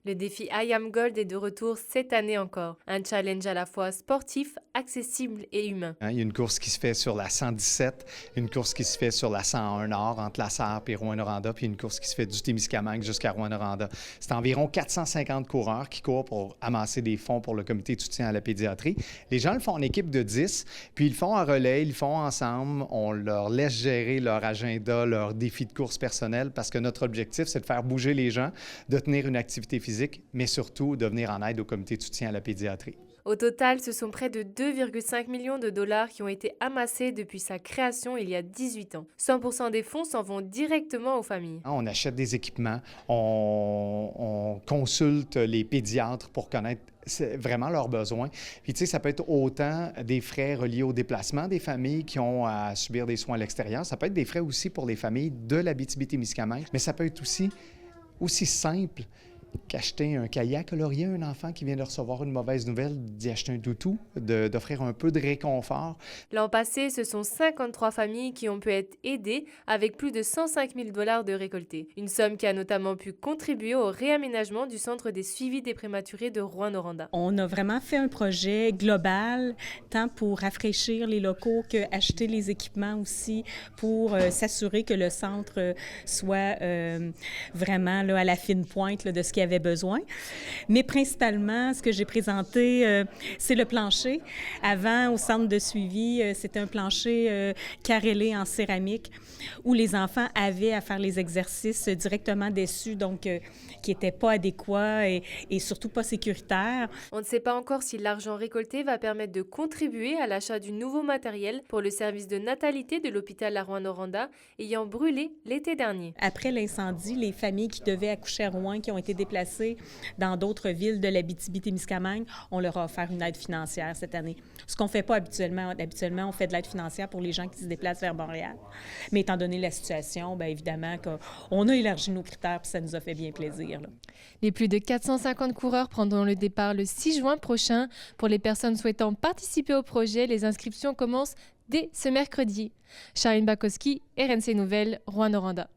Le défi I Am Gold est de retour cette année encore. Un challenge à la fois sportif, accessible et humain. Il y a une course qui se fait sur la 117, une course qui se fait sur la 101 Nord, entre La Sarre et Rouyn-Noranda, puis une course qui se fait du Témiscamingue jusqu'à Rouyn-Noranda. C'est environ 450 coureurs qui courent pour amasser des fonds pour le comité de soutien à la pédiatrie. Les gens le font en équipe de 10, puis ils le font en relais, ils le font ensemble. On leur laisse gérer leur agenda, leurs défis de course personnels, parce que notre objectif, c'est de faire bouger les gens, de tenir une activité physique, mais surtout de venir en aide au comité de soutien à la pédiatrie. Au total, ce sont près de 2,5 millions de dollars qui ont été amassés depuis sa création il y a 18 ans. 100% des fonds s'en vont directement aux familles. On achète des équipements, on consulte les pédiatres pour connaître vraiment leurs besoins. Puis tu sais, ça peut être autant des frais reliés au déplacement des familles qui ont à subir des soins à l'extérieur. Ça peut être des frais aussi pour les familles de l'Abitibi-Témiscamingue, mais ça peut être aussi simple qu'acheter un kayak à Laurier, un enfant qui vient de recevoir une mauvaise nouvelle, d'y acheter un toutou, d'offrir un peu de réconfort. L'an passé, ce sont 53 familles qui ont pu être aidées avec plus de 105 000 dollars de récoltés. Une somme qui a notamment pu contribuer au réaménagement du centre des suivis des prématurés de Rouyn-Noranda. On a vraiment fait un projet global, tant pour rafraîchir les locaux qu'acheter les équipements aussi pour s'assurer que le centre soit vraiment là, à la fine pointe là, de ce qu'il y avait besoin. Mais principalement, ce que j'ai présenté, c'est le plancher. Avant, au centre de suivi, c'était un plancher carrelé en céramique où les enfants avaient à faire les exercices directement dessus, donc qui n'étaient pas adéquats et surtout pas sécuritaires. On ne sait pas encore si l'argent récolté va permettre de contribuer à l'achat du nouveau matériel pour le service de natalité de l'hôpital à Rouyn-Noranda ayant brûlé l'été dernier. Après l'incendie, les familles qui devaient accoucher à Rouen, qui ont été déplacées dans d'autres villes de l'Abitibi-Témiscamingue, on leur a offert une aide financière cette année. Ce qu'on ne fait pas habituellement. Habituellement, on fait de l'aide financière pour les gens qui se déplacent vers Montréal. Mais étant donné la situation, bien évidemment qu'on a élargi nos critères et ça nous a fait bien plaisir. Là. Les plus de 450 coureurs prendront le départ le 6 juin prochain. Pour les personnes souhaitant participer au projet, les inscriptions commencent dès ce mercredi. Charline Bakowski, RNC Nouvelles, Rouyn-Noranda.